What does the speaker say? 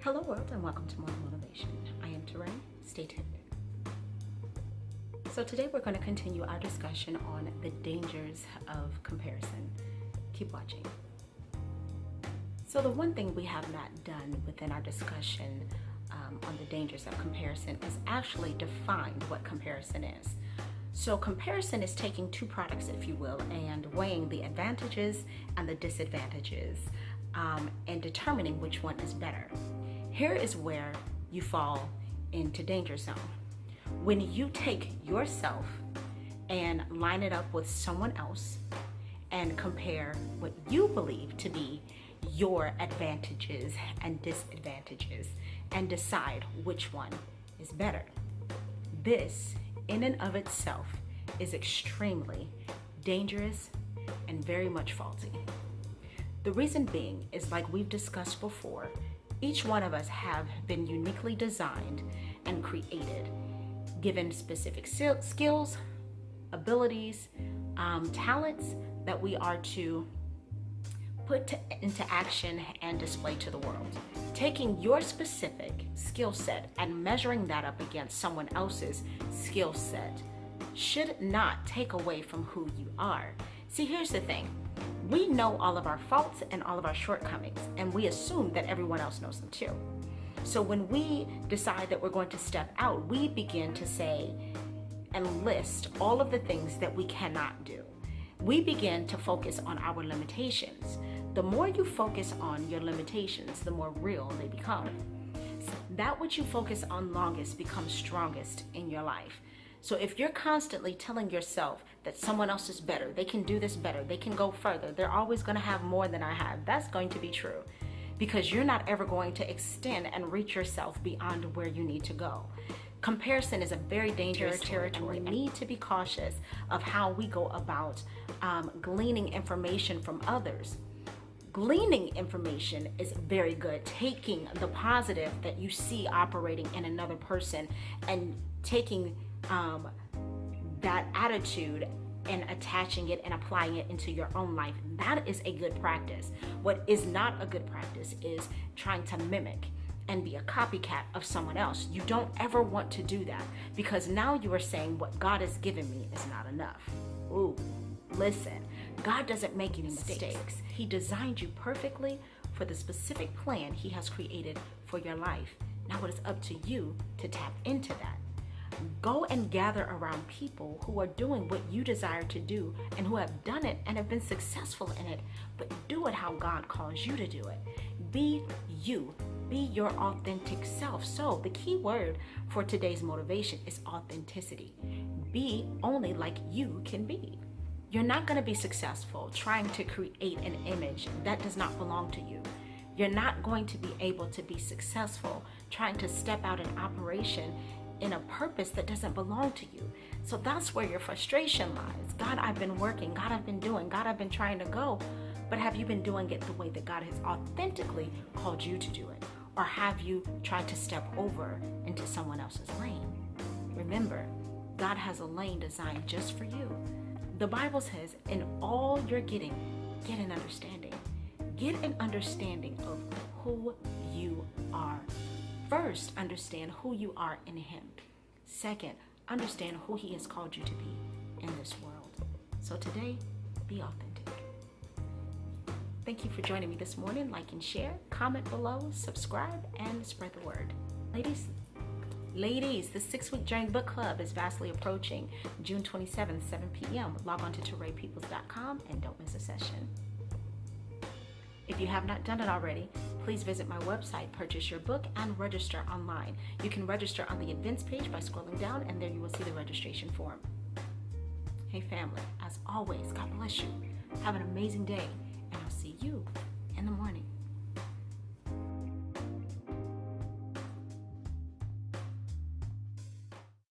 Hello world and welcome to More Motivation. I am TaRae. Stay tuned. So today we're going to continue our discussion on the dangers of comparison. Keep watching. So the one thing we have not done within our discussion on the dangers of comparison is actually defined what comparison is. So comparison is taking two products, if you will, and weighing the advantages and the disadvantages and determining which one is better. Here is where you fall into danger zone. When you take yourself and line it up with someone else and compare what you believe to be your advantages and disadvantages and decide which one is better. This, in and of itself, is extremely dangerous and very much faulty. The reason being is, like we've discussed before, each one of us have been uniquely designed and created, given specific skills, abilities, talents that we are to put into action and display to the world. Taking your specific skill set and measuring that up against someone else's skill set should not take away from who you are. See, here's the thing. We know all of our faults and all of our shortcomings, and we assume that everyone else knows them too. So when we decide that we're going to step out, we begin to say and list all of the things that we cannot do. We begin to focus on our limitations. The more you focus on your limitations, the more real they become. That which you focus on longest becomes strongest in your life. So if you're constantly telling yourself that someone else is better, they can do this better, they can go further, they're always going to have more than I have, that's going to be true, because you're not ever going to extend and reach yourself beyond where you need to go. Comparison is a very dangerous territory, and we need to be cautious of how we go about gleaning information from others. Gleaning information is very good. Taking the positive that you see operating in another person and taking that attitude and attaching it and applying it into your own life, that is a good practice. What is not a good practice is trying to mimic and be a copycat of someone else. You don't ever want to do that, because now you are saying what God has given me is not enough. Ooh, listen, God doesn't make any mistakes. He designed you perfectly for the specific plan He has created for your life. Now it is up to you to tap into that. Go and gather around people who are doing what you desire to do and who have done it and have been successful in it, but do it how God calls you to do it. Be you. Be your authentic self. So the key word for today's motivation is authenticity. Be only like you can be. You're not going to be successful trying to create an image that does not belong to you. You're not going to be able to be successful trying to step out in operation in a purpose that doesn't belong to you. So that's where your frustration lies. God, I've been working. God, I've been doing. God, I've been trying to go. But have you been doing it the way that God has authentically called you to do it? Or have you tried to step over into someone else's lane? Remember, God has a lane designed just for you. The Bible says, in all you're getting, get an understanding. Get an understanding of who you are. First, understand who you are in Him. Second, understand who He has called you to be in this world. So today, be authentic. Thank you for joining me this morning. Like and share, comment below, subscribe, and spread the word. Ladies, the 6-week Journey Book Club is vastly approaching. June 27th, 7 p.m. Log on to TaRae.Peoples.com and don't miss a session. If you have not done it already, please visit my website, purchase your book, and register online. You can register on the events page by scrolling down, and there you will see the registration form. Hey family, as always, God bless you. Have an amazing day, and I'll see you in the morning.